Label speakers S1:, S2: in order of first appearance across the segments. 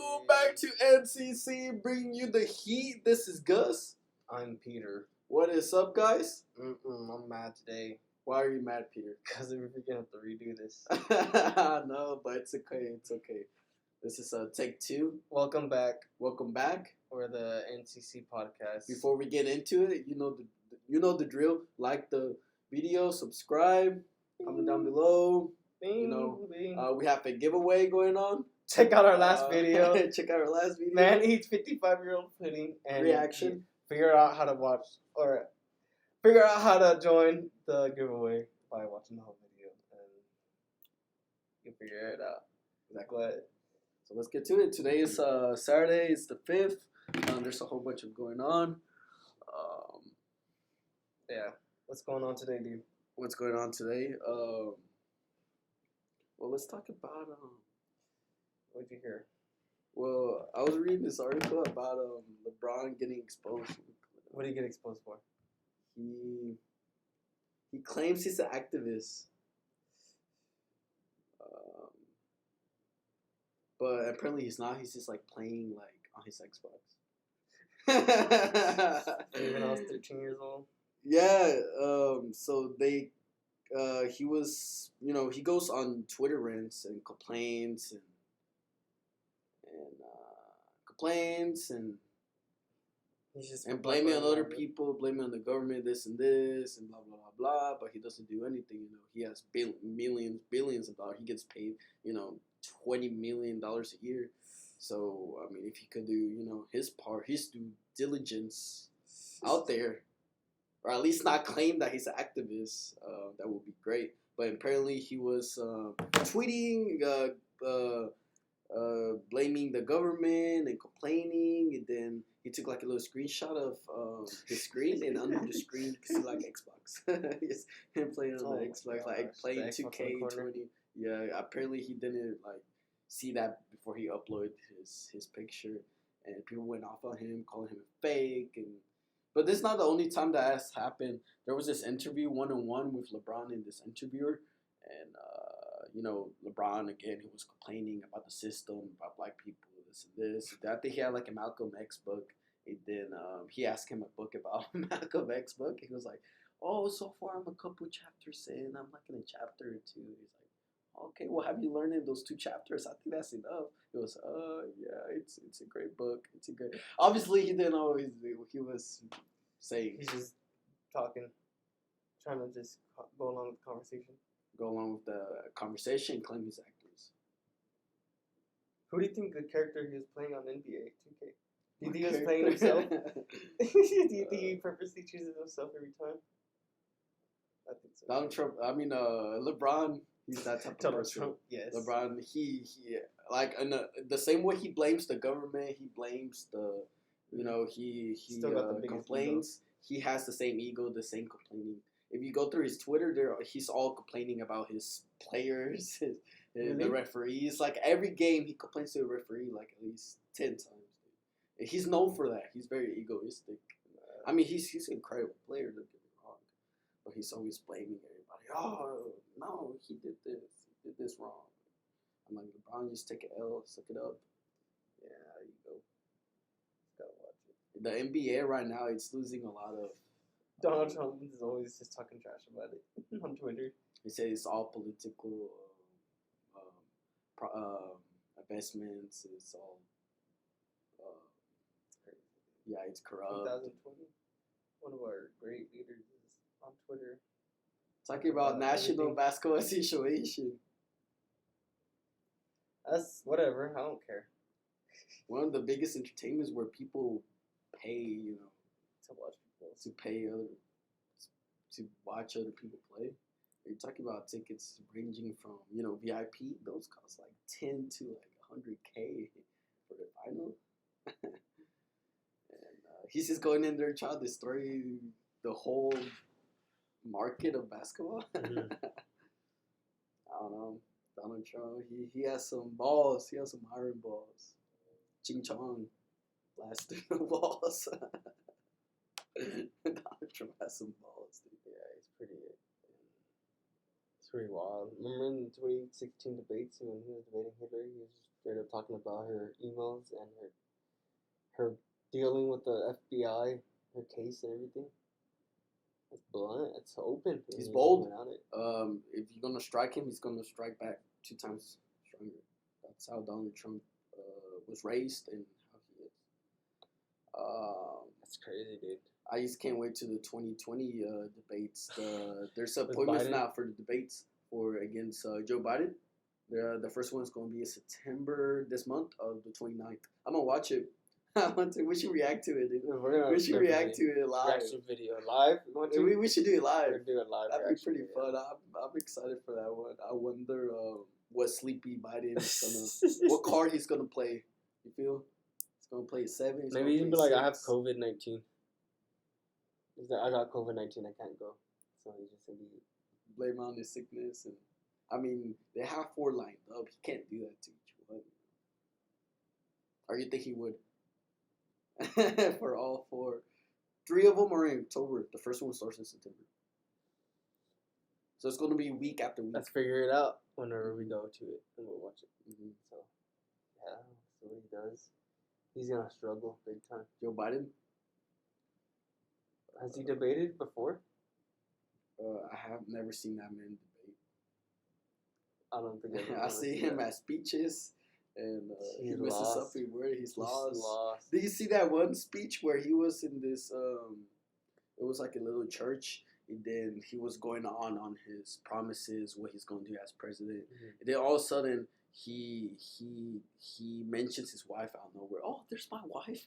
S1: Welcome back to NCC, bringing you the heat. This is Gus.
S2: I'm Peter.
S1: What is up, guys?
S2: I'm mad today
S1: Why are you mad, Peter?
S2: because we're gonna have to redo this.
S1: No, but it's okay. It's okay. This is take 2.
S2: Welcome back.
S1: Welcome back.
S2: We're the NCC podcast.
S1: Before we get into it, you know the drill. Like the video, subscribe, comment down below. We have a giveaway going on.
S2: Check out our last video.
S1: Check out our last video.
S2: Man eats 55-year-old pudding and
S1: reaction.
S2: Figure out how to watch or figure out how to join the giveaway by watching the whole video, and you'll figure it out.
S1: Exactly. So let's get to it. Today is Saturday. It's the 5th. There's a whole bunch of going on.
S2: Yeah. What's going on today, dude?
S1: What's going on today? Well, let's talk about
S2: What'd you hear?
S1: Well, I was reading this article about LeBron getting exposed.
S2: What did he get exposed for?
S1: He claims he's an activist. But apparently he's not. He's just like playing like on his Xbox.
S2: Even when I was 13 years old.
S1: Yeah. So he was, he goes on Twitter rants and complains and
S2: He's just
S1: blaming on other people, blaming on the government, this and this, and blah blah blah blah. But he doesn't do anything. He has billions of dollars. He gets paid, $20 million a year. So I mean, if he could do, his part, his due diligence out there, or at least not claim that he's an activist, that would be great. But apparently he was tweeting, blaming the government and complaining, and then he took like a little screenshot of his screen, and under the screen you can see like Xbox. Yes, him playing on the Xbox, like playing 2K20. Yeah, apparently he didn't like see that before he uploaded his picture, and people went off on him, calling him fake. But this is not the only time that has happened. There was this interview one-on-one with LeBron and this interviewer, and LeBron again, he was complaining about the system, about black people, this and this. I think he had like a Malcolm X book, and then he asked him a book about Malcolm X book. He was like, "Oh, so far I'm a couple chapters in. I'm like in a chapter or 2." He's like, "Okay, well, have you learned in those 2 chapters? I think that's enough." It was, yeah, it's a great book. It's a great. Obviously, he didn't always. He was saying
S2: he's just talking, trying to just go along with the conversation.
S1: Go along with the conversation, claim he's actors.
S2: Who do you think the character he was playing on NBA 2K? Do you think he was playing himself? Do you think he purposely chooses himself every time? I think so.
S1: Donald Trump. I mean, LeBron. He's that type of person.
S2: Trump, yes.
S1: LeBron. He like in the same way he blames the government. He blames the. He
S2: still got the
S1: complains. Ego. He has the same ego, the same complaining. If you go through his Twitter, he's all complaining about his players, the referees. Like every game, he complains to the referee like at least 10 times. He's known for that. He's very egoistic. I mean, he's an incredible player. Don't get me wrong, but he's always blaming everybody. Oh no, he did this. He did this wrong. I'm like, LeBron, just take an L, suck it up. Yeah, you go. Gotta watch it. The NBA right now, it's losing a lot of.
S2: Donald Trump is always just talking trash about it on Twitter.
S1: He says it's all political investments. It's all. Yeah, it's corrupt.
S2: 2020. One of our great leaders is on Twitter.
S1: Talking about National Basketball Association.
S2: That's whatever. I don't care.
S1: One of the biggest entertainments where people pay,
S2: to watch people,
S1: to watch other people play. You're talking about tickets ranging from, VIP, those cost like 10 to like $100K for the final. And he's just going in there trying to destroy the whole market of basketball.
S2: Mm-hmm.
S1: I don't know. Donald Trump, he has some balls. He has some iron balls. Ching Chong blast through the walls. Donald Trump has some balls, dude.
S2: Yeah, he's pretty wild. Remember in the 2016 debates when he was debating Hitler, he was just straight up talking about her emails and her dealing with the FBI, her case and everything. It's blunt. It's open.
S1: He's bold. If you're gonna strike him, he's gonna strike back 2 times stronger. That's how Donald Trump was raised and how he is.
S2: That's crazy, dude.
S1: I just can't wait to the 2020 debates. There's appointments now for the debates against Joe Biden. The first one's going to be in September this month of the 29th. I'm gonna watch it. We should react to it, dude. We should react to it live.
S2: Reaction video live.
S1: We should do it live.
S2: We're doing live.
S1: That'd be pretty fun. I'm excited for that one. I wonder what sleepy Biden is gonna, what card he's gonna play. You feel? He's gonna play a 7.
S2: Maybe he'd be like, I have COVID-19. I got COVID-19. I can't go. So he's just gonna be
S1: blame on his sickness, and I mean they have 4 lined up. He can't do that to each one. Or you think he would? For all 4. 3 of them are in October. The first one starts in September. So it's going to be week after week.
S2: Let's figure it out whenever we go to it and we'll watch it.
S1: Mm-hmm.
S2: So, yeah, that's what he does. He's going to struggle big time.
S1: Joe Biden?
S2: Has he debated before?
S1: I have never seen that man debate.
S2: I don't think
S1: I see him at speeches. And he misses every word. He's lost. Did you see that one speech where he was in this? It was like a little church, and then he was going on his promises, what he's going to do as president.
S2: Mm-hmm.
S1: And then all of a sudden, he mentions his wife out of nowhere. Oh, there's my wife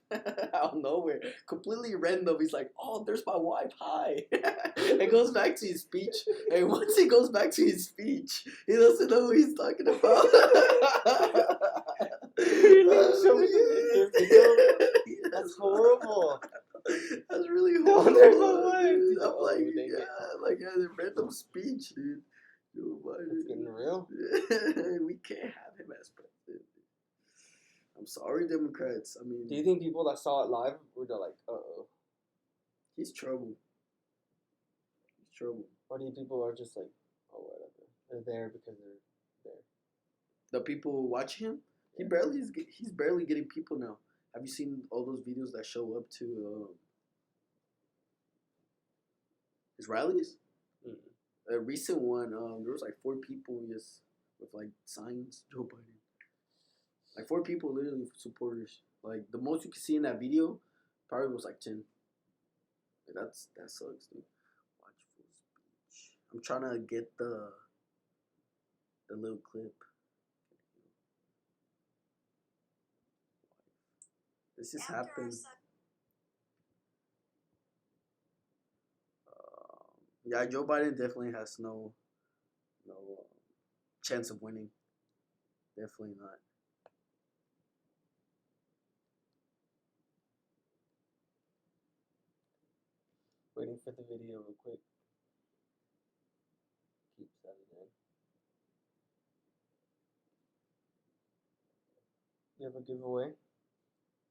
S1: out of nowhere, completely random. He's like, oh, there's my wife. Hi, and goes back to his speech. And once he goes back to his speech, he doesn't know who he's talking about.
S2: That's horrible.
S1: That's really
S2: horrible.
S1: I'm like, a random speech, dude.
S2: It's getting real.
S1: We can't have him as president. I'm sorry, Democrats. I mean,
S2: do you think people that saw it live were like,
S1: he's trouble. He's trouble.
S2: Or do you think people are just like, oh, whatever? They're there because they're there.
S1: The people watching him, he's barely getting people now. Have you seen all those videos that show up to his rallies? Mm-hmm. A recent one, there was like 4 people just with like signs, Joe Biden. Like 4 people, literally supporters. Like the most you can see in that video, probably was like 10. Like that sucks, dude. Watch full speech. I'm trying to get the little clip. This just happened. Yeah, Joe Biden definitely has no chance of winning. Definitely not.
S2: Waiting for the video real quick. Keep that in. You have a giveaway?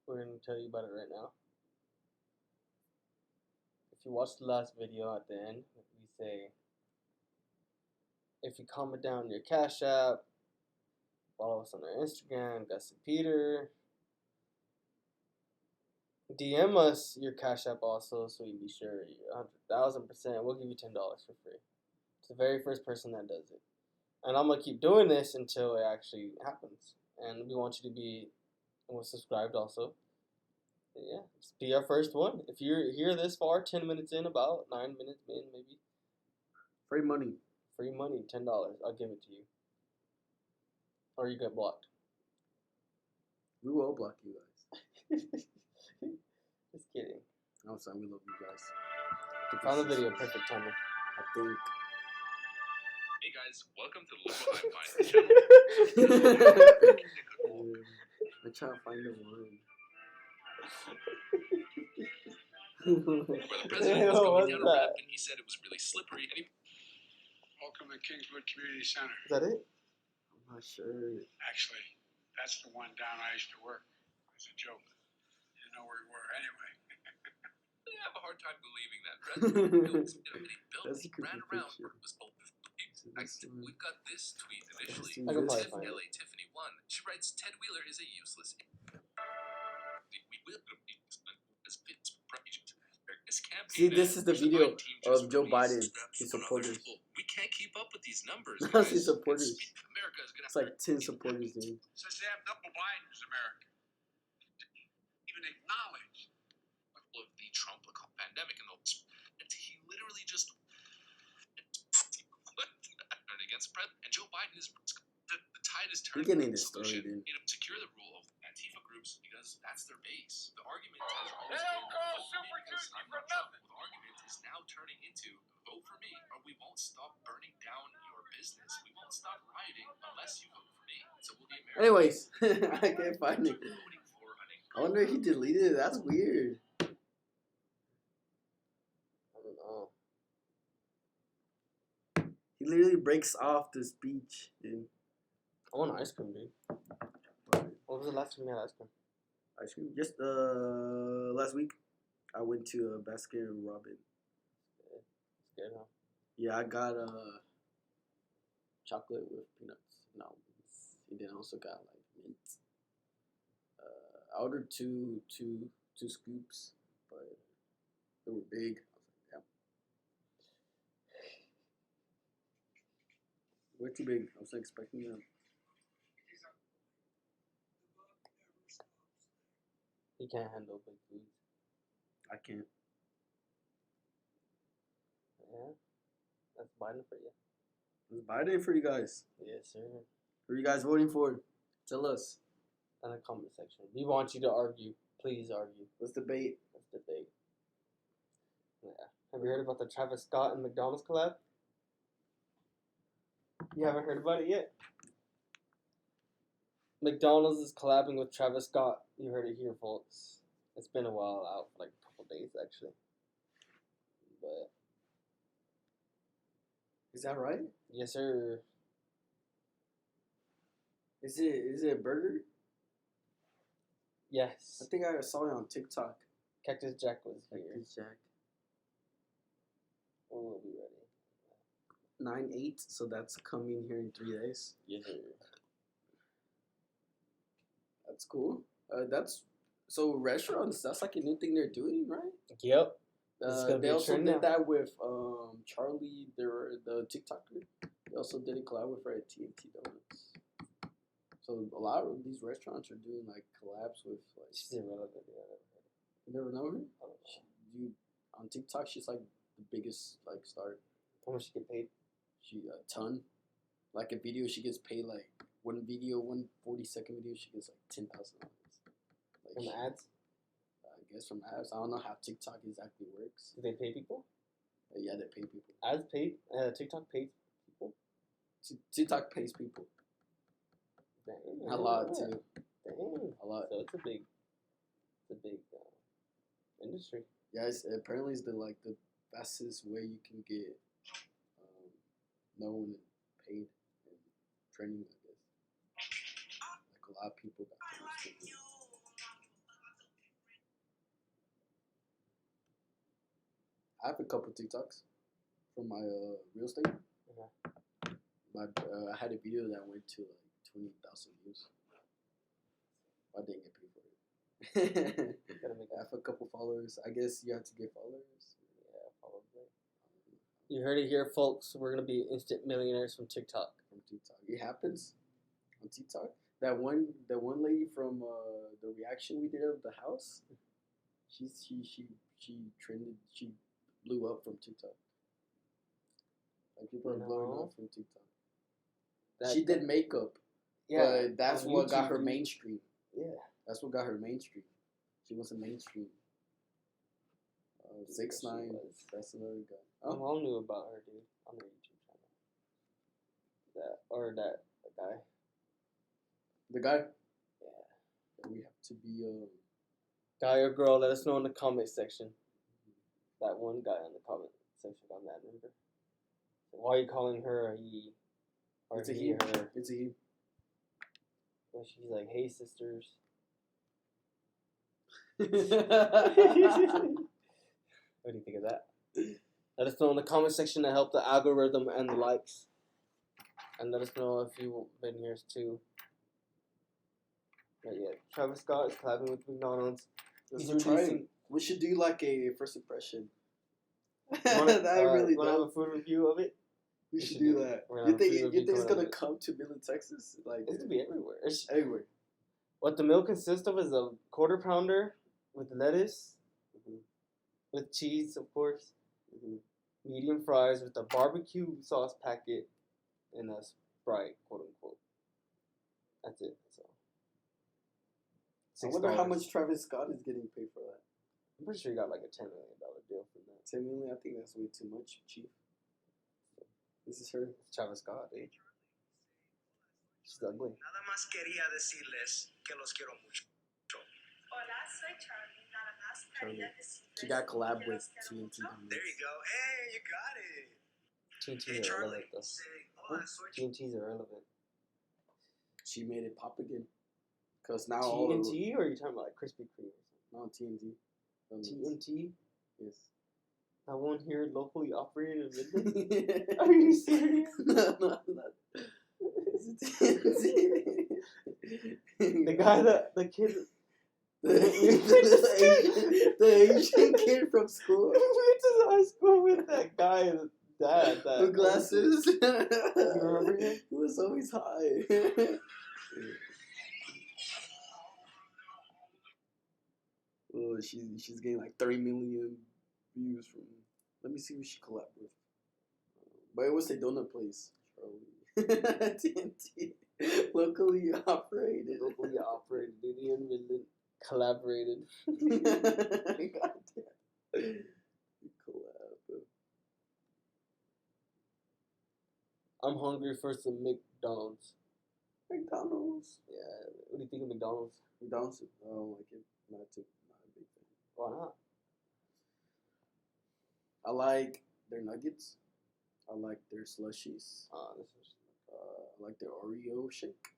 S2: We're going to tell you about it right now. If you watch the last video at the end, we say, if you comment down your Cash App, follow us on our Instagram, Gus and Peter. DM us your Cash App also, so you be sure you're 100,000%. We'll give you $10 for free. It's the very first person that does it. And I'm going to keep doing this until it actually happens. And we want you to be subscribed also. Yeah, just be our first one. If you're here this far, 10 minutes in, about 9 minutes in, maybe.
S1: Free money.
S2: Free money, $10. I'll give it to you. Or you get blocked.
S1: We will block you guys.
S2: Just kidding.
S1: I'm sorry, we love you guys.
S2: Found the video, perfect timing.
S1: I think.
S3: Hey guys, welcome to the Local High Five channel.
S1: I'm trying to find the one.
S3: Where the president was going down a ramp and he said it was really slippery. And
S4: Welcome to Kingswood Community Center.
S2: Is that it?
S1: I'm not sure.
S4: Actually, that's the one down I used to work. It's a joke. You didn't know where we were anyway.
S3: I have a hard time believing that. President built a building,
S1: That's a
S3: ran
S1: creepy
S3: around
S1: picture.
S3: where it was open. We've got this tweet initially.
S2: I can probably find it.
S3: LA Tiffany 1. She writes, Ted Wheeler is a useless. We will
S1: See, this is the video of Joe Biden, his supporters.
S3: We can't keep up with these numbers.
S1: That's his supporters.
S3: America is gonna
S1: It's like 10 supporters, dude.
S4: Says they have no Biden's America. Even acknowledge
S3: of the Trump pandemic and he literally just against president and Joe Biden is the tide is turning.
S1: You're getting this story, dude.
S3: Secure the rule of Antifa groups because that's their base. The argument has always been Super Tuesday for nothing. The argument is now turning into vote for me or we won't stop burning down your business. We won't stop rioting unless you vote for me. So will the American.
S1: Anyways, I can't find it. I wonder if he deleted it. That's weird.
S2: I don't know.
S1: He literally breaks off the speech, dude.
S2: I want ice cream, dude. What was the last time you had ice cream?
S1: Ice cream? Just last week, I went to a Baskin Robbins.
S2: It's good, huh?
S1: Yeah, I got chocolate with peanuts and almonds. And then I also got like mint. I ordered two scoops, but they were big. I was like, yeah. Way too big. I was expecting them.
S2: He can't handle big food.
S1: I can't.
S2: Yeah, that's Biden for you.
S1: It's Biden for you guys.
S2: Yes, sir.
S1: Who are you guys voting for? Tell us.
S2: In the comment section. We want you to argue. Please argue.
S1: Let's debate.
S2: Let's debate. Yeah. Have you heard about the Travis Scott and McDonald's collab? You haven't heard about it yet? McDonald's is collabing with Travis Scott. You heard it here, folks. It's been a while out, for like a couple days actually. But
S1: Is that right?
S2: yes, sir.
S1: Is it a burger?
S2: Yes.
S1: I think I saw it on TikTok.
S2: Cactus Jack was here.
S1: Cactus Jack.
S2: When will be ready?
S1: 9/8, so that's coming here in 3 days.
S2: Yes, sir.
S1: That's cool. That's so restaurants. That's like a new thing they're doing, right?
S2: Yep. It's gonna be
S1: They
S2: a
S1: also
S2: trend
S1: did
S2: now.
S1: that with Charlie. The TikToker. They also did a collab with her at TNT Donuts. So a lot of these restaurants are doing like collabs with like.
S2: She's irrelevant. Yeah,
S1: You never know her?
S2: I don't know.
S1: You on TikTok? She's like the biggest like star.
S2: How much she get paid?
S1: She a ton. Like a video, she gets paid like one 40-second video. She gets like $10,000.
S2: From
S1: Like
S2: ads?
S1: I guess from ads. I don't know how TikTok exactly works.
S2: Do they pay people?
S1: Yeah, they pay people.
S2: Ads paid? TikTok pays people?
S1: TikTok pays people.
S2: Dang,
S1: A lot too.
S2: Dang.
S1: A lot.
S2: So it's a big industry.
S1: Yeah, apparently it's the fastest way you can get known and paid and trending, I guess. Like a lot of people got famous with it. I have a couple TikToks from my real estate. I had a video that went to like 20,000 views. I didn't get paid for it. I have a couple followers. I guess you have to get followers.
S2: Yeah, probably. You heard it here, folks. We're gonna be instant millionaires from TikTok.
S1: From TikTok, it happens on TikTok. That one lady from the reaction we did of the house. She trended. She blew up from TikTok. Like people are blowing up from TikTok. She did makeup.
S2: Yeah,
S1: but that's
S2: on
S1: what got
S2: YouTube,
S1: her
S2: dude.
S1: mainstream.
S2: Yeah.
S1: That's what got her mainstream. She wasn't mainstream. 6ix9ine. That's another guy.
S2: My mom knew about her, dude, on her YouTube channel. That guy.
S1: The guy.
S2: Yeah.
S1: We have to be
S2: Guy or girl, let us know in the comment section. That one guy in the comment section got mad, remember? Why are you calling her a he? Or
S1: It's a
S2: he
S1: he.
S2: or her?
S1: It's a he.
S2: Well, she's like, hey, sisters. What do you think of that? Let us know in the comment section to help the algorithm and the likes. And let us know if you've been here too. But yeah, Travis Scott is collabing with McDonald's.
S1: Let's
S2: He's
S1: try
S2: releasing.
S1: it. We should do like a first impression.
S2: Wanna
S1: really
S2: have
S1: dope.
S2: a food review of it?
S1: We should do that.
S2: We're gonna
S1: You
S2: have a food
S1: think
S2: review
S1: it's
S2: coming
S1: gonna
S2: up.
S1: come to Midland, Texas? Like
S2: It's gonna be everywhere.
S1: everywhere.
S2: What the meal consists of is a quarter pounder with lettuce, with cheese, of course, medium fries with a barbecue sauce packet, and a Sprite, quote unquote. That's it. So.
S1: I wonder how
S2: $6.
S1: much Travis Scott is getting paid for that.
S2: I'm pretty sure he got like a $10 million deal from that.
S1: 10 million? I think that's way too much, Chief. This is her.
S2: It's Travis Scott, dude. She's ugly.
S5: Nada más quería decirles que los quiero mucho.
S6: Hola, soy Charlie. Nada más quería decirles
S1: She got collab
S6: que
S1: with
S6: los quiero
S1: TNT.
S6: mucho.
S5: There you go. Hey, you got it. Hey,
S2: TNT's are
S5: Charlie.
S2: irrelevant though.
S5: Say, hola, soy Charlie.
S2: TNT's are irrelevant.
S1: She made it pop again. Because now all
S2: TNT, or are you talking about like Krispy Kreme or
S1: no TNT.
S2: something? TNT?
S1: Yes.
S2: That one here locally operated in Midland?
S1: Yeah.
S2: Are you serious?
S1: No, not.
S2: The guy the kid
S1: the Asian kid from school
S2: we went to high school with that guy dad that
S1: with glasses.
S2: You remember him?
S1: He was always high. Oh, she's getting like 30 million views from. Let me see who she collabed with. But it was a donut place, Charlie. TNT. Locally operated.
S2: dude, here in Midland collaborated.
S1: Goddamn. Collab.
S2: I'm hungry for some McDonald's.
S1: McDonald's.
S2: Yeah, what do you think of McDonald's?
S1: McDonald's. I don't like it. Not a big fan.
S2: Why not?
S1: I like their nuggets. I like their slushies. I like their Oreo shake.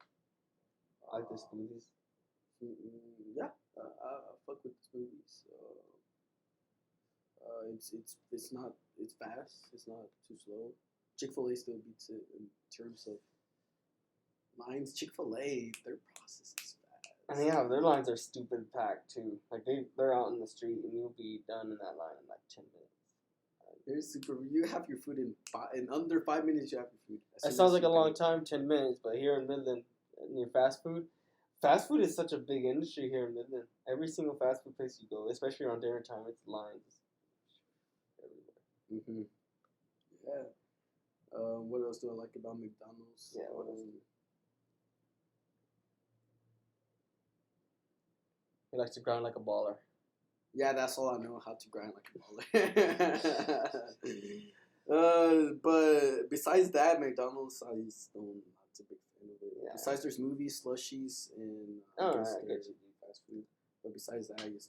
S2: I like the smoothies.
S1: Yeah, I fuck with smoothies. It's not, it's fast. It's not too slow. Chick-fil-A still beats it in terms of lines. Chick-fil-A, their process is fast.
S2: And yeah, their lines are stupid packed too. Like they're out in the street and you'll be done in that line in like 10 minutes.
S1: They're super. You have your food in under 5 minutes. You have your food.
S2: That sounds like a long time, 10 minutes, but here in Midland, near fast food is such a big industry here in Midland. Every single fast food place you go, especially around dinner time, it's lines everywhere.
S1: Yeah. What else do I like about McDonald's?
S2: Yeah, what else? He likes to grind like a baller.
S1: Yeah, that's all I know, how to grind like a baller. But besides that, McDonald's, I just don't, not a big fan of it.
S2: Yeah.
S1: Besides, there's movies, slushies, and
S2: I
S1: guess
S2: get
S1: there's
S2: you.
S1: fast food. But besides that, I just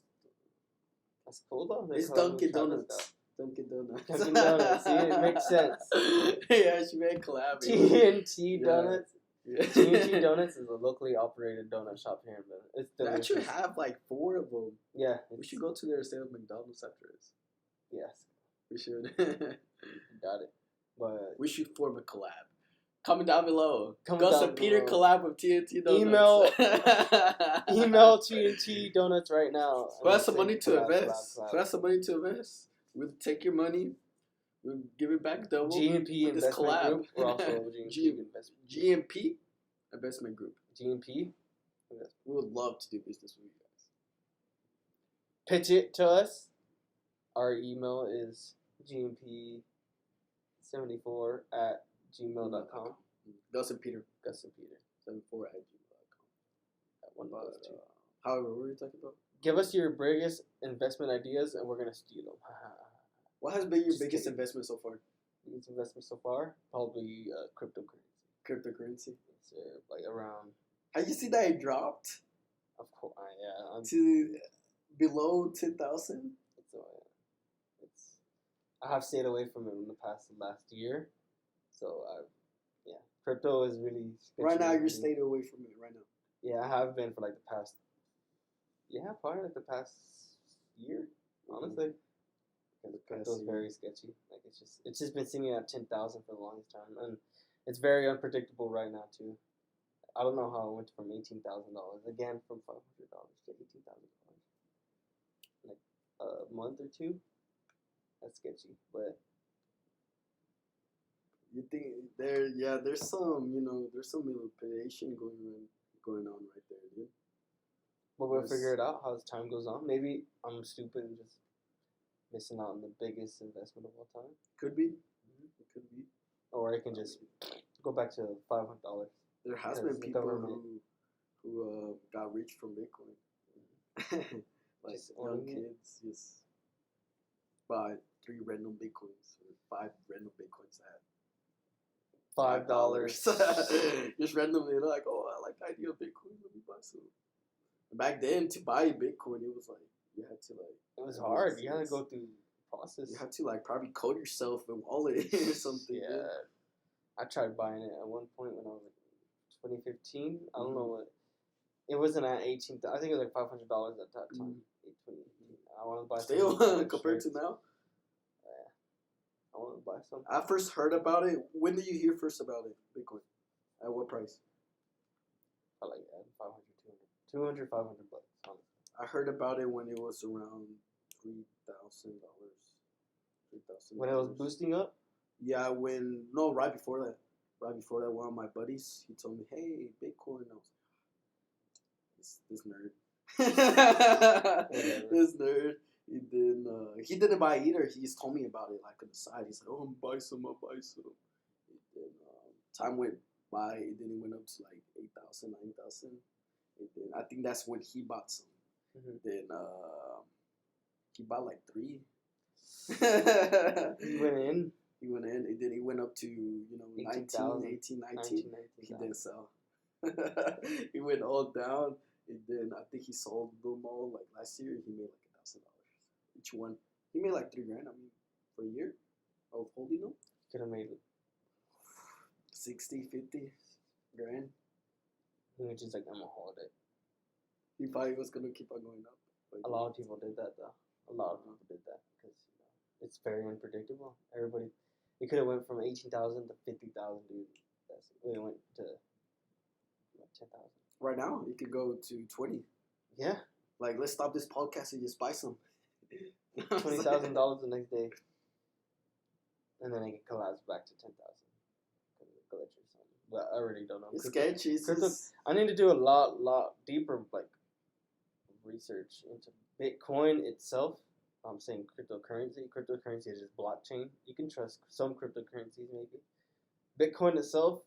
S2: That's cool though.
S1: it's Dunkin' Donuts. Dunkin' Donuts.
S2: Dunkin' Donuts. See, it makes sense.
S1: Yeah, she made collab.
S2: TNT
S1: Yeah.
S2: Donuts.
S1: Yeah.
S2: TNT Donuts is a locally operated donut shop here in Midland. It's
S1: They
S2: delicious.
S1: actually have like 4 of them.
S2: Yeah.
S1: We should go to their sale of McDonald's after this.
S2: Yes.
S1: We should.
S2: Got it. But
S1: We should form a collab. Comment down below.
S2: Comment
S1: Gus
S2: down
S1: and Peter
S2: below.
S1: collab with TNT Donuts.
S2: email TNT Donuts right now.
S1: Who has some money to
S2: Collab,
S1: invest?
S2: collab,
S1: Who has some money to invest? We'll take your money. We'll give it back double.
S2: GMP
S1: with this
S2: Investment
S1: collab.
S2: Group. We're also GMP Investment.
S1: GMP Investment Group.
S2: GMP.
S1: We would love to do business with you guys.
S2: Pitch it to us. Our email is gmp74@gmail.com.
S1: Gus and Peter.
S2: Gus and Peter.
S1: 74@gmail.com.
S2: That one of those two.
S1: However, what were we talking about?
S2: Give us your biggest investment ideas, and we're gonna steal them.
S1: What has been your
S2: Just
S1: biggest
S2: kidding.
S1: investment so far?
S2: Biggest investment so far, probably cryptocurrency.
S1: Cryptocurrency.
S2: So like around,
S1: Have you seen that it dropped
S2: of course, yeah.
S1: to below 10,000?
S2: It's I have stayed away from it in the last year, so crypto is really sketchy
S1: Right now,
S2: for
S1: you're
S2: me.
S1: staying away from it right now.
S2: Yeah, I have been for like the past. Yeah, probably like the past year, honestly. Because crypto's very sketchy. Like it's just been sitting at 10,000 for the longest time, and It's very unpredictable right now too. I don't know how it went from $18,000 again from $500 to $18,000 like a month or two. That's sketchy, but
S1: You think there's some, there's some manipulation going on right there, dude.
S2: but we'll figure it out as time goes on. Maybe I'm stupid and just missing out on the biggest investment of all time.
S1: Could be. It could be.
S2: Or I can just go back to $500.
S1: There has been people who got rich from Bitcoin. Like young kids just buy 3 random Bitcoins or 5 random Bitcoins at $5. Just randomly, they're like, oh, I like the idea of Bitcoin. Let me buy some. Back then, to buy Bitcoin, it was like you had to like.
S2: It was hard. You had to go through the process.
S1: You had to like probably code yourself a wallet or something.
S2: Yeah. Dude. I tried buying it at one point when I was like 2015. I don't know what. It wasn't at 18. I think it was like $500 at that time. 2018. I want to buy
S1: still compared to now.
S2: Yeah. I want to buy some.
S1: I first heard about it. When did you hear first about it? Bitcoin. At what price?
S2: I like 500, 500 bucks. Honestly.
S1: I heard about it when it was around $3,000.
S2: When it was boosting up?
S1: Yeah, right before that. Right before that, one of my buddies, he told me, hey, Bitcoin. I was like, this nerd. This nerd. He didn't buy it either. He just told me about it like on the side. He said, oh, I'll buy some. And then time went by. It then it went up to like 8,000, 9,000. And then I think that's when he bought some. Mm-hmm. Then he bought like 3.
S2: He went in.
S1: And then he went up to 19. He didn't sell. He went all down, and then I think he sold them all like last year. He made like $1,000 each one. He made like $3,000. I mean, for a year of holding them,
S2: could have made
S1: 60, 50 grand.
S2: He was just like, I'm gonna hold it.
S1: He probably was gonna keep on going up.
S2: A lot of people did that though. A lot of people did that because it's very unpredictable. Everybody. It could have went from 18,000 to 50,000, dude. It went to 10,000.
S1: Right now, it could go to 20.
S2: Yeah.
S1: Like, let's stop this podcast and just buy some.
S2: $20,000 the next day, and then it can collapse back to 10,000 because of the glitch or something. But I really don't know.
S1: It's sketchy.
S2: I need to do a lot deeper like research into Bitcoin itself. I'm saying cryptocurrency. Cryptocurrency is just blockchain. You can trust some cryptocurrencies, maybe. Bitcoin itself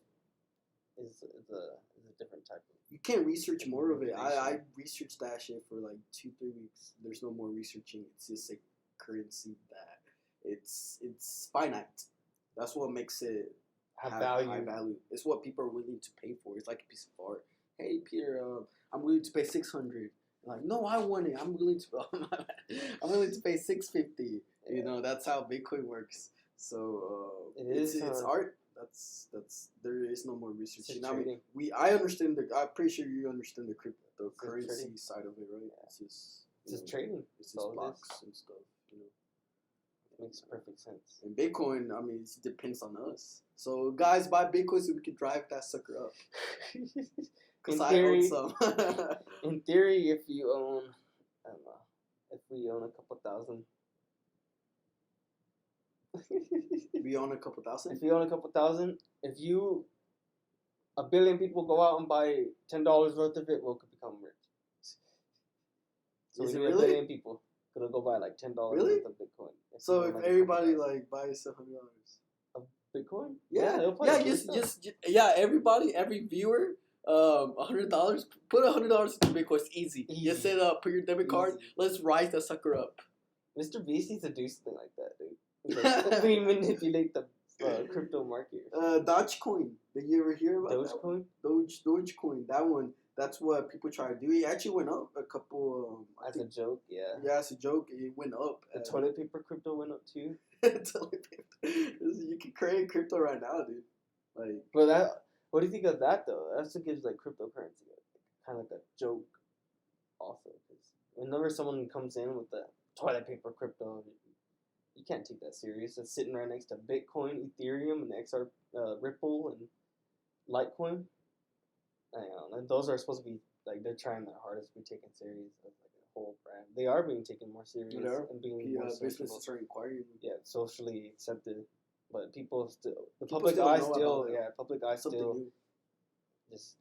S2: is a different type of.
S1: You can't research more of it. I researched that shit for like 2-3 weeks. There's no more researching. It's just a currency that it's finite. That's what makes it
S2: have value.
S1: High value. It's what people are willing to pay for. It's like a piece of art. Hey Peter, I'm willing to pay $600. Like, no, I want it. I'm willing to pay $650. That's how Bitcoin works. So it's art. That's there is no more research. I understand I'm pretty sure you understand the cryptocurrency side of it, right?
S2: Yeah. It's just trading.
S1: It's just blocks and stuff.
S2: It makes perfect sense.
S1: And Bitcoin, I mean, it depends on us. So guys, buy Bitcoin so we can drive that sucker up. Because I own some.
S2: In theory, if you own, I don't know, if we own a couple thousand.
S1: We own a couple thousand?
S2: If you own a couple thousand, if 1 billion people go out and buy $10 worth of it, we'll become rich. So
S1: is
S2: we
S1: it
S2: need
S1: really?
S2: 1 billion people gonna go buy like $10
S1: really?
S2: worth of Bitcoin.
S1: So if everybody like buys $100
S2: of Bitcoin,
S1: everybody, every viewer, $100. Put $100 into Bitcoin. It's easy. Just set up, put your debit card. Let's rise that sucker up.
S2: Mr. Beast needs to do something like that, dude. Like, we manipulate the crypto market.
S1: Dogecoin. Did you ever hear about
S2: Dogecoin?
S1: Dogecoin. That one. That's what people try to do. It actually went up a couple.
S2: As a joke, yeah.
S1: Yeah, as a joke, it went up.
S2: The toilet paper crypto went up too.
S1: Toilet paper. You can create crypto right now, dude. Like,
S2: but what do you think of that though? That's what gives like cryptocurrency kind of like a joke. Also, because whenever someone comes in with the toilet paper crypto, You can't take that serious. It's sitting right next to Bitcoin, Ethereum, and XR, Ripple, and Litecoin. And those are supposed to be like they're trying their hardest to be taken serious as like a whole brand. They are being taken more serious and being more
S1: businesses are inquiring.
S2: Yeah, socially accepted, but people still
S1: public eye still
S2: just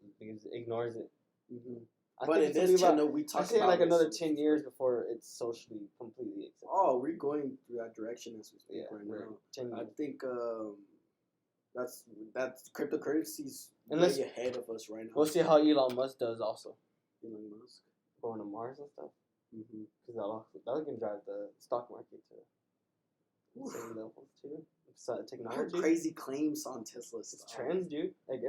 S2: ignores it.
S1: Mm-hmm.
S2: But in this channel, we talk about like another 10 years before it's socially completely accepted.
S1: Oh, we're going through that direction as we speak right now.
S2: 10 years.
S1: I think that's cryptocurrency's way ahead of us right now.
S2: We'll see how Elon Musk does also.
S1: Elon Musk
S2: going to Mars and stuff.
S1: Mm-hmm.
S2: Because that can drive the stock market to insane levels too. Technology.
S1: I heard crazy claims on Tesla.
S2: It's trends, dude. Like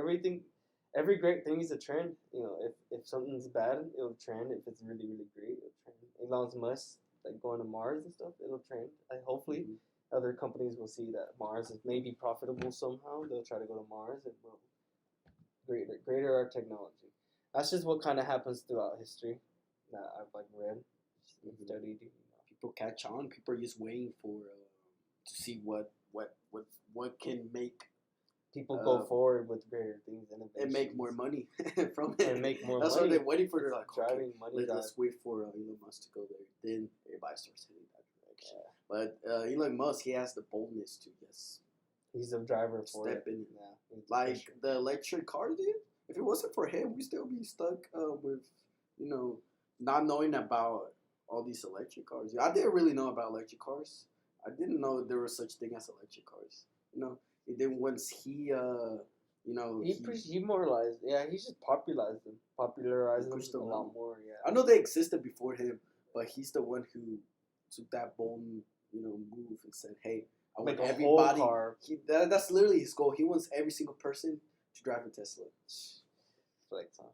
S2: every great thing is a trend. You know, if something's bad, it'll trend. If it's really, really great, it'll trend. Elon Musk, like going to Mars and stuff, it'll trend. Hopefully, other companies will see that Mars is maybe profitable somehow. They'll try to go to Mars and greater our technology. That's just what kind of happens throughout history that I've like read, studied.
S1: People catch on. People are just waiting for to see what can make
S2: people go forward with greater things
S1: and make more money from it.
S2: And make more
S1: That's
S2: money.
S1: what they're waiting for. They're like,
S2: driving money.
S1: Let's wait for Elon Musk to go there. Then everybody starts heading that direction. Yeah. But Elon Musk, he has the boldness to
S2: he's a driver for
S1: step in. Yeah. Like the electric car, dude. If it wasn't for him, we'd still be stuck with not knowing about all these electric cars. I didn't really know about electric cars. I didn't know there was such thing as electric cars. And then once he
S2: moralized. Yeah, he just popularized them a lot more. Yeah,
S1: I know they existed before him, but he's the one who took that bold, move and said, "Hey, I want everybody." Whole car. That's literally his goal. He wants every single person to drive a Tesla.
S2: Flex, huh?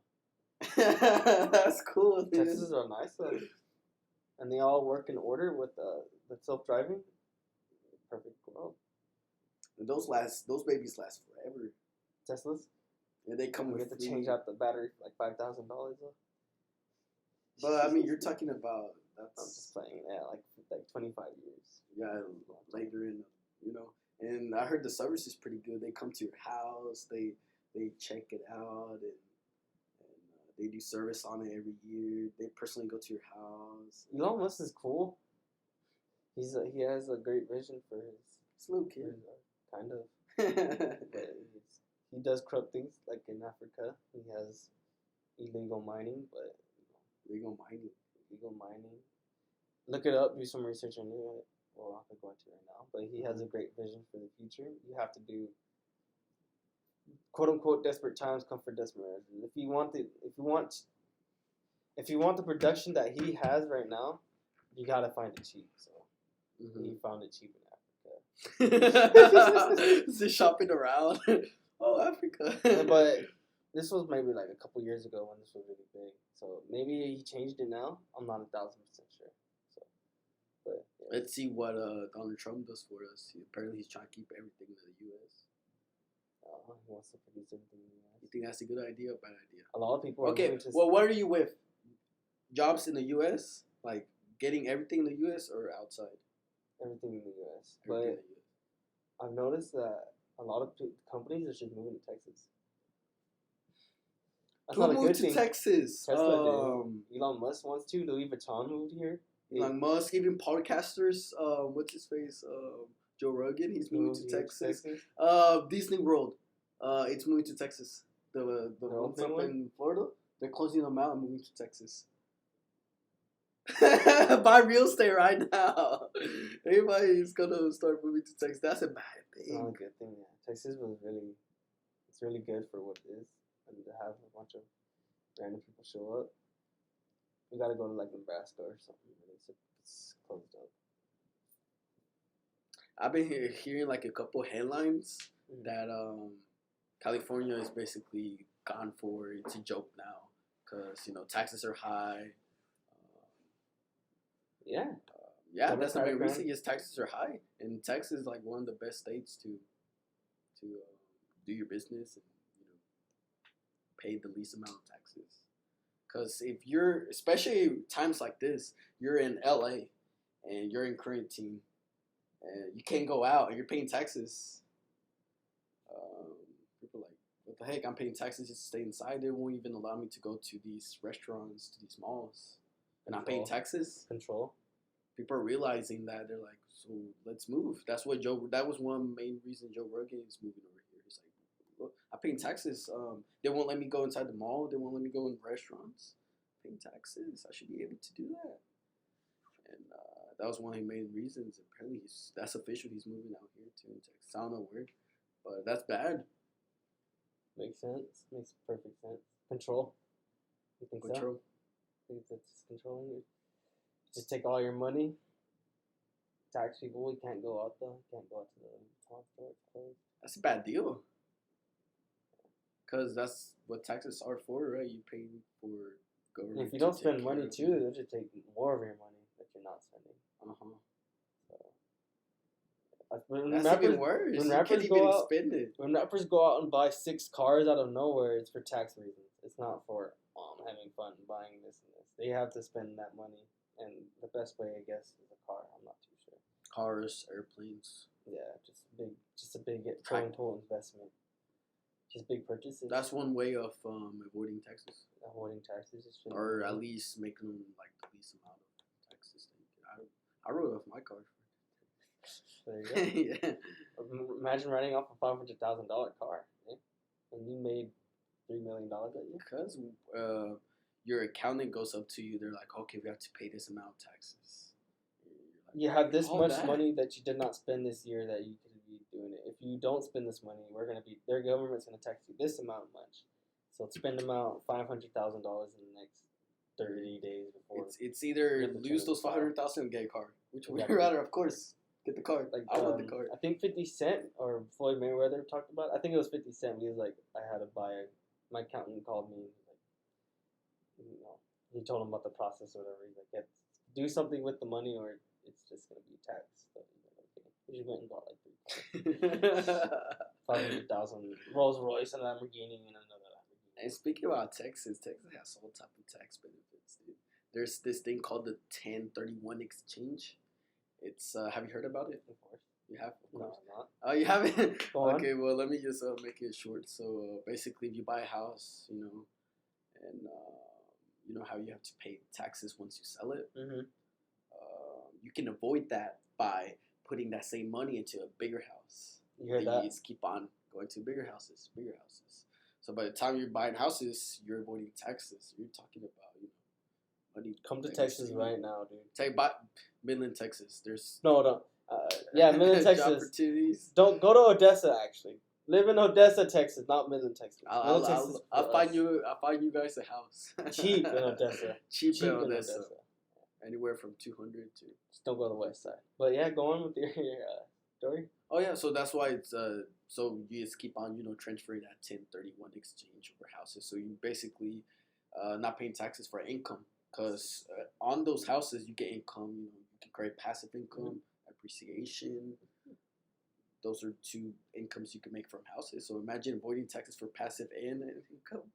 S1: That's cool. Dude.
S2: Teslas are nice though, and they all work in order with the self-driving. Perfect world.
S1: And those babies last forever.
S2: Teslas.
S1: Yeah, they come with.
S2: You have to change out the battery for like $5,000 though.
S1: But I mean, you're talking about
S2: I'm just saying, yeah, like 25 years.
S1: Yeah, later in, and I heard the service is pretty good. They come to your house, they check it out, and they do service on it every year. They personally go to your house.
S2: Elon Musk is cool. He has a great vision for his
S1: little kid,
S2: kind of. But he does corrupt things, like in Africa. He has illegal mining, but
S1: legal mining.
S2: Look it up. Do some research on it. Well, I'm not gonna go into it right now. But he has a great vision for the future. You have to do, quote unquote, desperate times come for desperate measures. If you want the production that he has right now, you gotta find it cheap. So he found it cheap in Africa.
S1: Just shopping around. Oh, Africa.
S2: But this was maybe like a couple years ago when this was really big. So maybe he changed it now. I'm not 1,000% sure. So, but yeah.
S1: Let's see what Donald Trump does for us. Apparently, he's trying to keep everything in the U.S.
S2: He wants to produce everything in the U.S.
S1: You think that's a good idea or bad idea?
S2: A lot of people.
S1: Okay. Well, what are you with? Jobs in the U.S., like getting everything in the U.S. or outside?
S2: Everything in the U.S. But I've noticed that a lot of companies are just moving to Texas. That's
S1: who moved to Texas?
S2: Tesla did. Elon Musk wants to. Louis Vuitton moved here.
S1: Elon Musk, even podcasters. What's his face? Joe Rogan. He's moving to Texas. Disney World. It's moving to Texas. The ones up in Florida. They're closing them out and moving to Texas. Buy real estate right now. Everybody's gonna start moving to Texas. That's a bad thing.
S2: It's not a good thing. Yeah. Texas was it's really good for what it is, and to have a bunch of random people show up. We gotta go to like Nebraska or something. It's closed up.
S1: I've been hearing like a couple headlines that California is basically gone for. It's a joke now because taxes are high. Yeah, that's the main reason. Is taxes are high, and Texas is like one of the best states to do your business and pay the least amount of taxes. Because if you're, especially times like this, you're in LA and you're in quarantine, and you can't go out, and you're paying taxes. People are like, what the heck? I'm paying taxes just to stay inside. They won't even allow me to go to these restaurants, to these malls, and I'm paying taxes.
S2: Control.
S1: People are realizing that they're like, so let's move. That's what That was one main reason Joe Rogan is moving over here. He's like, look, I'm paying taxes. They won't let me go inside the mall. They won't let me go in restaurants. I'm paying taxes. I should be able to do that. And that was one of the main reasons. Apparently, that's official. He's moving out here to Texas. I don't know where, but that's bad.
S2: Makes sense. Makes perfect sense. Control. You think
S1: Control.
S2: so? I think that's just controlling you. Just take all your money. Tax people. We can't go out though. Can't go out to the top store. It's closed.
S1: That's a bad deal. Because that's what taxes are for, right? You pay for government.
S2: If you don't spend money too, they'll just take more of your money that you're not spending.
S1: That's even worse.
S2: When
S1: you
S2: rappers
S1: can't
S2: go
S1: even
S2: out,
S1: spend it.
S2: when rappers go out and buy 6 cars out of nowhere, it's for tax reasons. It's not for having fun buying this and this. They have to spend that money, and the best way, I guess, is a car. I'm not too sure.
S1: Cars, airplanes.
S2: Yeah, just a big total investment. Just big purchases.
S1: That's one way of avoiding taxes.
S2: Avoiding taxes,
S1: or at least making them like the least amount of taxes. I wrote off my car.
S2: There you go. Yeah. Imagine writing off a $500,000 car, and you made $3 million that year.
S1: Because your accountant goes up to you, they're like, okay, we have to pay this amount of taxes.
S2: Like, you have this much money that you did not spend this year that you could be doing it. If you don't spend this money, their government's gonna tax you this amount much. So spend amount $500,000 in the next 30 days before.
S1: It's either lose those $500,000 and get a car. Which would you rather? Of course, get the car. Like I want the car.
S2: I think 50 Cent or Floyd Mayweather talked about. I think it was 50 Cent. He was like, I had to buy. My accountant called me. Like, he told him about the process or whatever. He's like, do something with the money or it's just gonna be taxed. So he's like, okay. He just went and bought like 3 cars. 500,000 Rolls Royce and a Lamborghini and another Lamborghini.
S1: And speaking about Texas has all type of tax benefits, dude. There's this thing called the 1031 exchange. It's have you heard about it? Of course. You have? Of course.
S2: No, I'm not.
S1: Oh, you haven't? Okay, well, let me just make it short. So basically, if you buy a house, and you know how you have to pay taxes once you sell it, you can avoid that by putting that same money into a bigger house.
S2: You heard that?
S1: You just keep on going to bigger houses. So by the time you're buying houses, you're avoiding taxes. You're talking about money.
S2: Come to Texas right now, dude.
S1: Take Midland, Texas. There's
S2: no. Yeah, Midland, Texas.
S1: Opportunities.
S2: Don't go to Odessa. Actually, live in Odessa, Texas, not Midland, Texas.
S1: I'll find you guys a house.
S2: Cheap in Odessa.
S1: Cheap in Odessa. Anywhere from 200 to.
S2: Just don't go to the west side. But yeah, go on with your story.
S1: Oh yeah, so that's why it's so you just keep on transferring that 1031 exchange over houses. So you basically not paying taxes for income because on those houses you get income. You can create passive income, appreciation. Those are 2 incomes you can make from houses. So imagine avoiding taxes for passive and income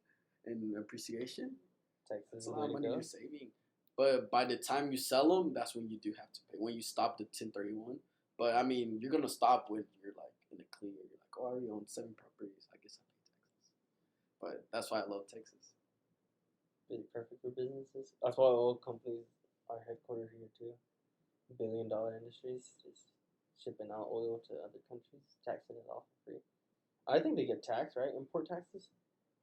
S1: and appreciation. That's a lot of money you're saving. But by the time you sell them, that's when you do have to pay. When you stop the 1031. But I mean, you're gonna stop when you're like in the clear. You're like, oh, I already own 7 properties. I guess I pay taxes. But that's why I love Texas.
S2: Really perfect for businesses. That's why all companies are headquartered here too. $1 billion industries, just shipping out oil to other countries, taxing it off for free. I think they get taxed, right? Import taxes.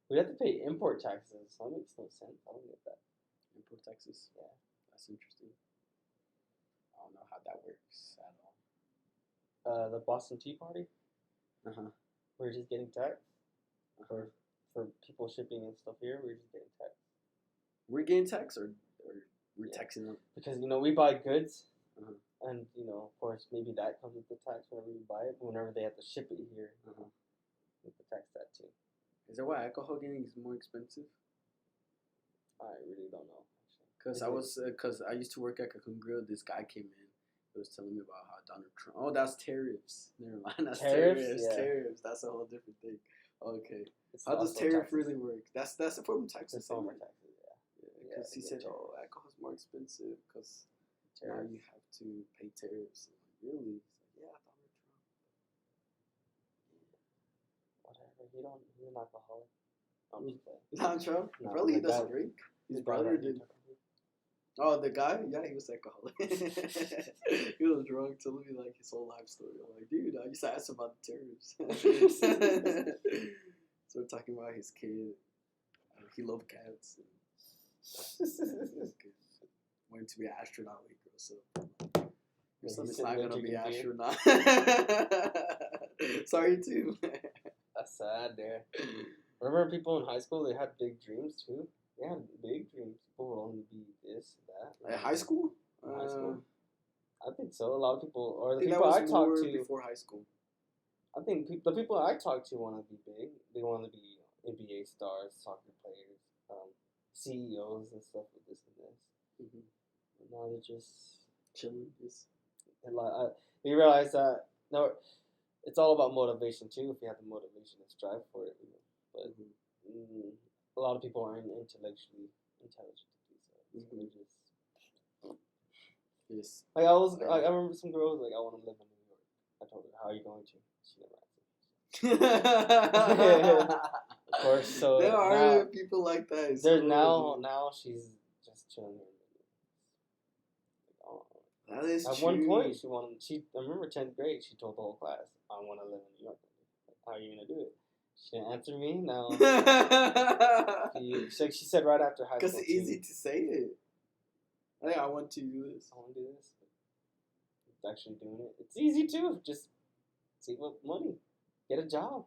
S2: We have to pay import taxes. So that makes no sense. I don't get that.
S1: Import taxes.
S2: Yeah,
S1: that's interesting. I don't know how that works at all.
S2: The Boston Tea Party. We're just getting taxed for people shipping and stuff here. We're just getting taxed.
S1: We're getting taxed, or we're taxing them
S2: because we buy goods, and of course maybe that comes with the tax whenever you buy it. But whenever they have to ship it here, we have to tax that too.
S1: Is that why alcohol getting is more expensive?
S2: I really don't know.
S1: Because I used to work at Cocoon Grill. This guy came in. He was telling me about how Donald Trump. Oh, that's tariffs. Never mind. That's tariffs. Yeah. Tariffs. That's a whole different thing. Okay. How does tariff really work? That's a form of taxes.
S2: It's a form of taxes.
S1: Because he said, alcohol's more expensive because now you have to pay tariffs. Really? yeah, Donald Trump.
S2: Whatever. He's an alcoholic. I'm just playing.
S1: Donald Trump?
S2: No,
S1: Really? He
S2: the
S1: doesn't
S2: guy-
S1: drink? His
S2: The guy
S1: brother
S2: that
S1: did.
S2: you're talking
S1: Oh, the guy? Yeah, he was alcoholic. He was drunk, telling me like his whole life story. I'm like, dude, I just asked him about the terrorists. So we're talking about his kid. He loved cats. Wanted to be an astronaut when he grows up. Your son is not gonna be an astronaut. Sorry too.
S2: That's sad, there. Remember people in high school? They had big dreams too. They had big dreams. People would only be this, that.
S1: At high school?
S2: In high school. I think so. A lot of people, or
S1: I
S2: the
S1: think that
S2: people
S1: was
S2: I talk
S1: more
S2: to,
S1: before high school.
S2: I think the people I talk to want to be big. They want to be NBA stars, soccer players, CEOs and stuff with this and this.
S1: Mm-hmm.
S2: But now they're just
S1: Chilling. Just
S2: they realize that no, it's all about motivation too. If you have the motivation to strive for it, you know. But a lot of people aren't intellectually intelligent to do so. So they're just
S1: yes.
S2: like I remember some girls like I want to live in New York. I told her, how are you going to? She never answered. Of course, so
S1: there are
S2: now,
S1: people like that. It's
S2: there's
S1: so
S2: now she's just chilling here.
S1: that is
S2: At
S1: true.
S2: one point, I remember 10th grade, she told the whole class, I want to live in New York. Like, how are you going to do it? She didn't answer me. No. she said right after high school.
S1: Because it's easy to say it. I think I want to do this.
S2: I want to do this. It's actually doing it. It's easy too. Just save up money. Get a job.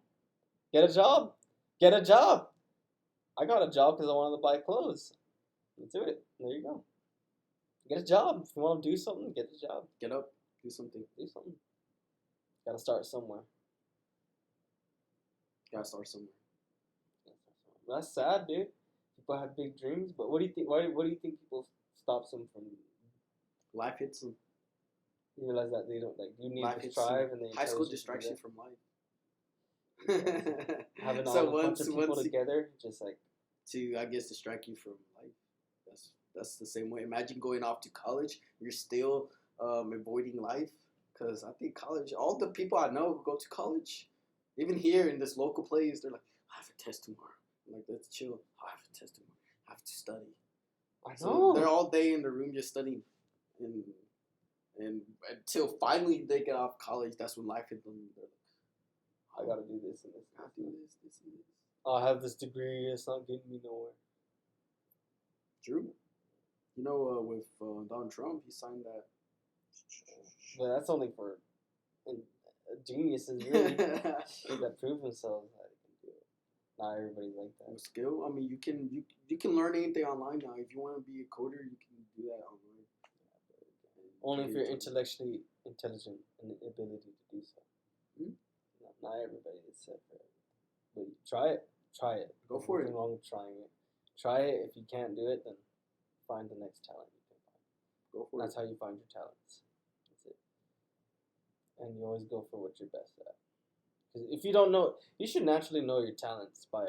S2: Get a job. Get a job. I got a job because I wanted to buy clothes. Let's do it. There you go. Get a job. If you want to do something, get a job.
S1: Get up. Do something.
S2: Do something. Gotta start somewhere.
S1: Gotta start somewhere.
S2: That's sad, dude. People have big dreams, but what do you think? What do you think people stops them from?
S1: Life hits them.
S2: You realize that they don't like. You need
S1: Life
S2: to
S1: hits
S2: strive,
S1: them.
S2: and they
S1: High school distracts you from life.
S2: Having
S1: So
S2: all a bunch of people together, just like
S1: to I guess distract you from life. That's the same way. Imagine going off to college. You're still avoiding life because I think college. All the people I know who go to college, even here in this local place, they're like, I have a test tomorrow. I'm like, let's chill. I have a test tomorrow. I have to study.
S2: I know.
S1: So they're all day in the room just studying, and until finally they get off college, that's when life hits them. They're like,
S2: I gotta do this and this.
S1: I have to do this and this.
S2: I have this degree. It's not getting me nowhere.
S1: True. You know, with Donald Trump, he signed that.
S2: But that's only for geniuses, really, that prove themselves that they can do it. Not everybody's like that.
S1: With skill, I mean, you can learn anything online now. If you want to be a coder, you can do that online.
S2: Only if you're intellectually intelligent and the ability to do so. Not everybody is set for it. But try it. Try it.
S1: Go for it.
S2: Nothing wrong with trying it. Try it. If you can't do it, then find the next talent you can find.
S1: Go for
S2: That's
S1: it.
S2: how you find your talents. That's it. And you always go for what you're best at. Because if you don't know, you should naturally know your talents by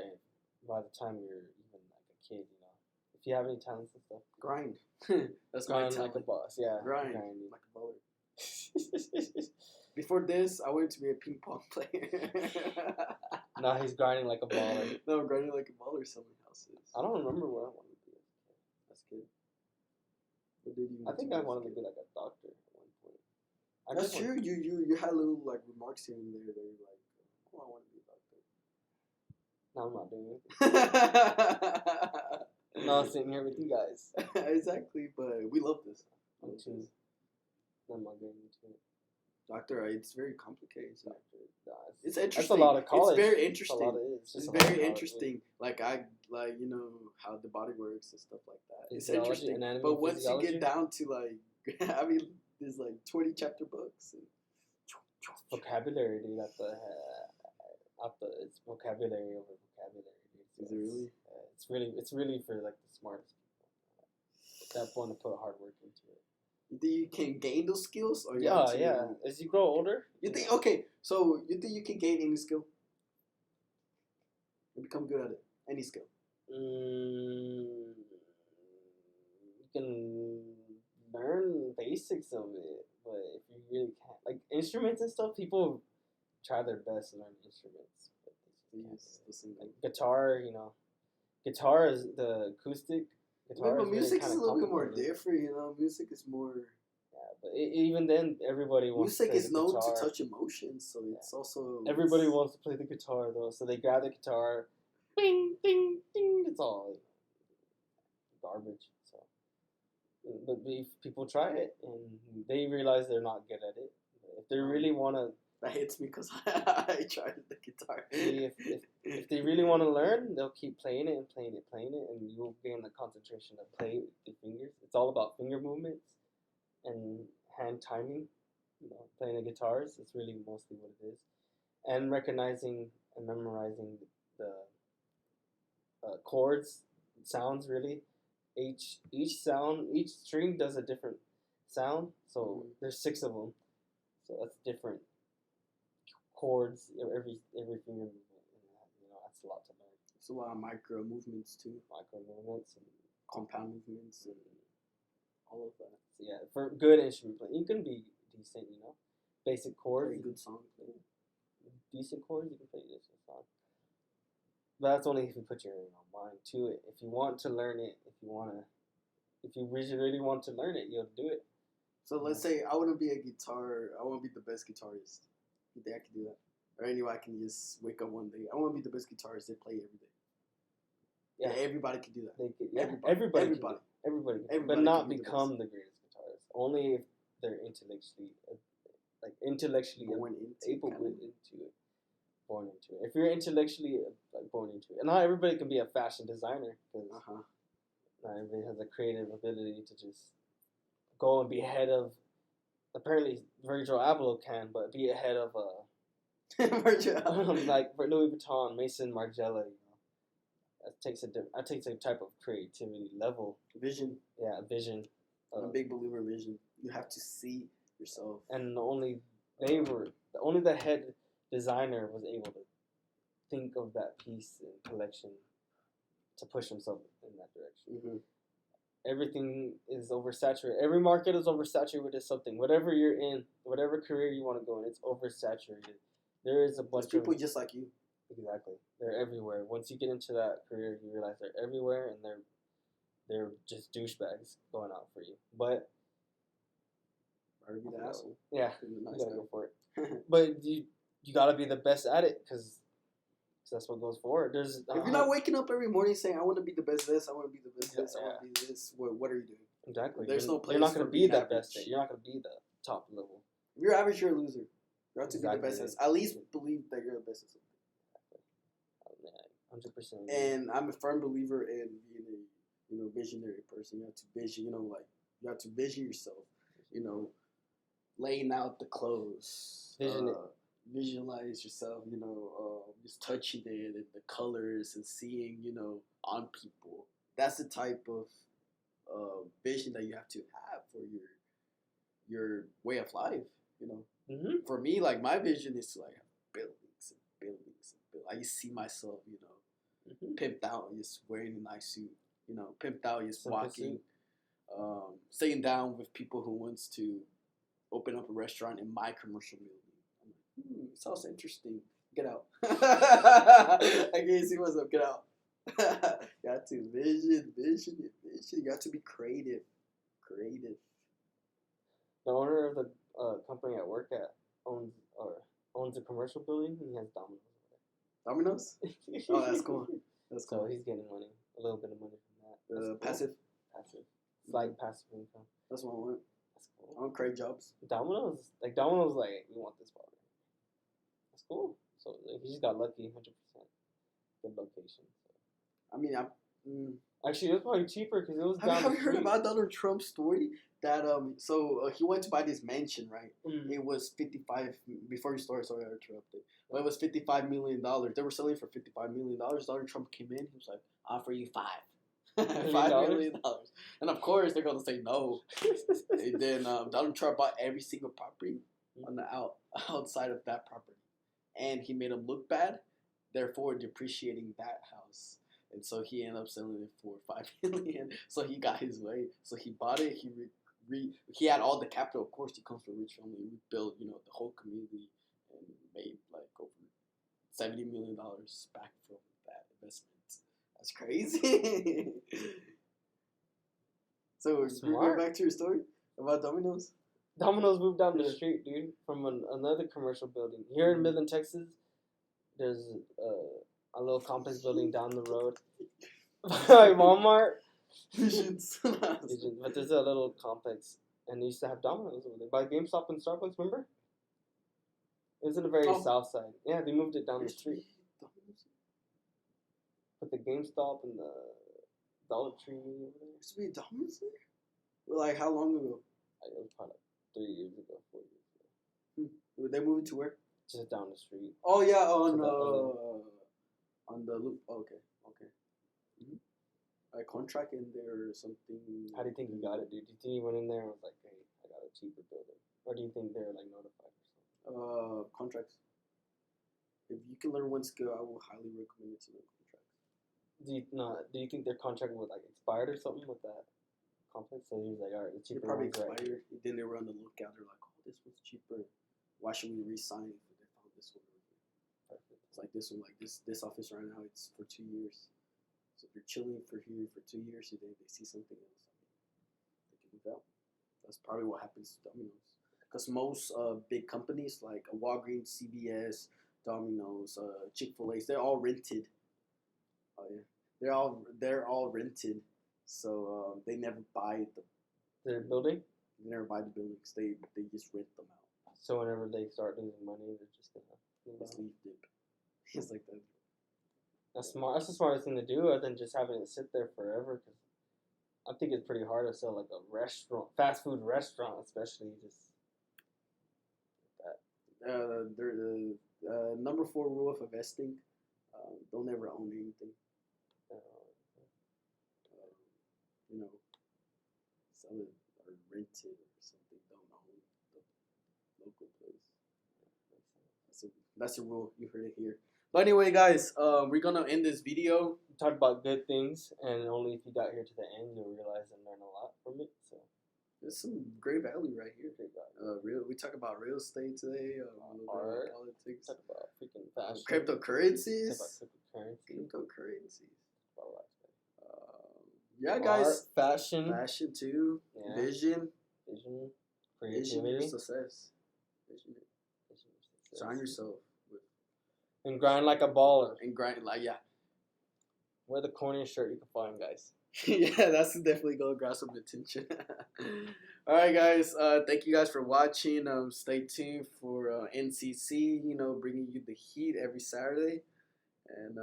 S2: the time you're even like a kid. You know, if you have any talents and stuff,
S1: Grind. That's
S2: grind
S1: my
S2: like a
S1: talent.
S2: boss. Yeah,
S1: Grind
S2: grinding.
S1: like a baller. Before this, I wanted to be a ping pong player.
S2: Now he's grinding like a baller.
S1: No, I'm grinding like a baller selling houses.
S2: I don't remember what I wanted to be.
S1: That's good. What did you?
S2: I think I wanted to be like a doctor at one point.
S1: That's true. You had little like remarks here and there that you're like, oh, I want to be a doctor.
S2: No, I'm not doing it. No, I'm sitting here with you guys.
S1: Exactly, but we love this.
S2: I'm too. I'm not getting into it.
S1: Doctor, it's very complicated. Isn't it? It's
S2: That's
S1: interesting.
S2: a lot of college.
S1: It's very interesting.
S2: It's
S1: very interesting. Like you know how the body works and stuff like that. It's interesting.
S2: Anatomy,
S1: but once you
S2: physiology.
S1: get down to like, I mean, there's like 20 chapter books. And
S2: Vocabulary, dude. It's vocabulary over vocabulary, dude. So
S1: Is it really?
S2: It's really for like the smartest people that want to put hard work into it.
S1: You think you can gain those skills? Or
S2: Yeah. As you grow older,
S1: You think okay? So you think you can gain any skill? You become good at it. Any skill.
S2: you can learn basics of it, but if you really can't, like, instruments and stuff, people try their best to learn instruments. But like guitar, guitar is the acoustic. Guitar
S1: but music is a little bit more
S2: complicated.
S1: different, Music is more.
S2: Yeah, but even then, everybody wants.
S1: Music
S2: to play
S1: is
S2: the
S1: known
S2: guitar.
S1: to touch emotions, so it's also.
S2: Everybody wants to play the guitar though, so they grab the guitar, bing, ding, ding. It's all garbage. So, but if people try it and they realize they're not good at it, if they really want to.
S1: That hits me because I tried the guitar.
S2: If they really want to learn, they'll keep playing it and playing it, and you'll gain the concentration to play with the fingers. It's all about finger movements and hand timing. Playing the guitars. It's really mostly what it is, and recognizing and memorizing the chords, sounds. Really, each string does a different sound. So there's 6 of them. So that's different. Chords, every finger movement, that's a lot to learn.
S1: It's a lot of micro movements too.
S2: Micro movements and
S1: compound movements and all of that.
S2: So yeah, for good instrument playing, you can be decent, basic chords.
S1: Very good song.
S2: Decent chords, you can play a decent song. But that's only if you put your mind to it. If you want to learn it, if you really want to learn it, you'll do it.
S1: So let's say I want to be the best guitarist. You think I can do that? Or anyway, I can just wake up one day. I want to be the best guitarist that play every day. Yeah, everybody can do that.
S2: Everybody can, but not become the greatest guitarist. Only if they're intellectually
S1: born
S2: into it. If you're intellectually born into it, and not everybody can be a fashion designer because not everybody has a creative ability to just go and be ahead of. Apparently, Virgil Abloh can, but be ahead of like Louis Vuitton, Mason Margiela. That takes a type of creativity level.
S1: Vision.
S2: Yeah, vision.
S1: I'm a big believer in vision. You have to see yourself.
S2: And only the head designer was able to think of that piece and collection to push himself in that direction. Mm-hmm. Everything is oversaturated. Every market is oversaturated with something. Whatever you're in, whatever career you want to go in, it's oversaturated. There is a bunch of
S1: people just like you.
S2: Exactly. They're everywhere. Once you get into that career, you realize they're everywhere, and they're just douchebags going out for you. But
S1: better be the asshole.
S2: Yeah, you gotta go for it. But you gotta be the best at it because that's what goes forward. There's
S1: if you're not waking up every morning saying I want to be the best this, I want to be the best this, I want to be this, what are you doing?
S2: Exactly.
S1: There's no place.
S2: You're not going to be that best. You're not going to be the top level.
S1: If you're average, you're a loser. You have to be the best. At least believe that you're the best at something.
S2: 100%.
S1: And I'm a firm believer in being a visionary person. You have to vision. You have to vision yourself. Laying out the clothes. Visualize yourself, just touching it and the colors and seeing, on people. That's the type of vision that you have to have for your way of life, Mm-hmm. For me, like, my vision is to, like, have buildings and buildings and buildings. I just see myself, mm-hmm. pimped out, just wearing a nice suit, pimped out, just walking, sitting down with people who wants to open up a restaurant in my commercial building. Sounds interesting. Get out. I can't see myself. Get out. You have to vision. You have to be creative.
S2: The owner of the company I work at owns a commercial building, and he has Domino's.
S1: Domino's? Oh, that's cool.
S2: So he's getting money, a little bit of money from that.
S1: Cool. Passive.
S2: Slight passive income.
S1: That's what I want.
S2: That's cool.
S1: I want create jobs.
S2: Domino's, we want this property. That's cool. So he just got lucky, 100%. Good location. So.
S1: I mean,
S2: actually, it was probably cheaper because it was.
S1: Have you heard about Donald Trump's story? That he went to buy this mansion, right? Mm. It was 55. Before you start, sorry I interrupted. But it was $55 million. They were selling for $55 million. Donald Trump came in. He was like, "I'll offer you $5 million." And of course, they're gonna say no. And then Donald Trump bought every single property on the outside of that property, and he made them look bad, therefore depreciating that house. And so he ended up selling it for $5 million. So he got his way. So he bought it. He he had all the capital. Of course, he comes from a rich family. He rebuilt, the whole community and made like over $70 million back from that investment. That's crazy. So we're going back to your story about Domino's.
S2: Domino's moved down the street, dude, from another commercial building. Here in Midland, Texas, there's a little complex building down the road by Walmart.
S1: Visions.
S2: But there's a little complex, and they used to have Domino's over there by GameStop and Starbucks. Remember? It was in the very south side. Yeah, they moved it down the street. But the GameStop and the Dollar Tree over there.
S1: Used to be a Domino's there? Well, like how long ago?
S2: It was probably 3 years ago, 4 years ago.
S1: Were they moving to where?
S2: Just down the street.
S1: Oh yeah, on the loop. Oh, okay. A contract in there or something.
S2: How do you think he got it, dude? Do you think he went in there and was like, "Hey, I got a cheaper building," or do you think they're like notified or something?
S1: Contracts. If you can learn one skill, I will highly recommend it to learn contracts.
S2: Do you think their contract was like expired or something with that complex? So he was like, "All right, the
S1: It
S2: cheaper
S1: probably
S2: one's right
S1: expired.
S2: here."
S1: Then they were on the lookout. They're like, "Oh, this one's cheaper. Why should we re-sign it?" But they found this one.
S2: Perfect.
S1: It's like this one, like this office right now. It's for 2 years. So if you're chilling for 2 years, they see something else. They can move out. That's probably what happens to Domino's. Because most big companies like Walgreens, CVS, Domino's, Chick-fil-A, they're all rented. Oh yeah, they're all rented. So they never buy
S2: Their building.
S1: They never buy the buildings. They just rent them out.
S2: So whenever they start losing money, they're just gonna
S1: Just leave dip. It's like that.
S2: That's smart. That's the smartest thing to do, other than just having it sit there forever. Because I think it's pretty hard to sell like a restaurant, fast food restaurant, especially just that.
S1: The number 4 rule of investing: don't ever own anything. Sell it or rent it or something. Don't own the local place. That's a rule. You heard it here. But anyway, guys, we're gonna end this video.
S2: We talked about good things, and only if you got here to the end, you'll realize and learn a lot from it. So
S1: there's some great value right here.
S2: great value.
S1: We talk about real estate today.
S2: Art,
S1: politics.
S2: talk about freaking fashion,
S1: Cryptocurrencies.
S2: Talk about cryptocurrency.
S1: Yeah, guys.
S2: Art, fashion
S1: too.
S2: Yeah.
S1: Vision,
S2: creativity,
S1: success. Shine yourself
S2: and grind like a baller.
S1: and grind like
S2: Wear the corniest shirt you can find, guys.
S1: yeah, that's definitely gonna grab some attention. All right, guys. Thank you guys for watching. Stay tuned for NCC. Bringing you the heat every Saturday. And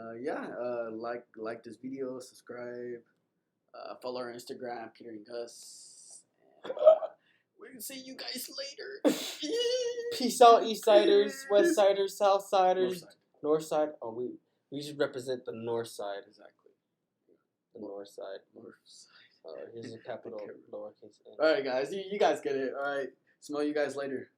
S1: like this video, subscribe, follow our Instagram, Peter and Gus. And, we'll see you guys later.
S2: Peace out, East Siders, West Siders, South Siders, North Side. Oh, we should represent the North Side.
S1: Exactly.
S2: The North Side. Here's the capital, lowercase n.
S1: All right, guys. You guys get it. All right. Smell you guys later.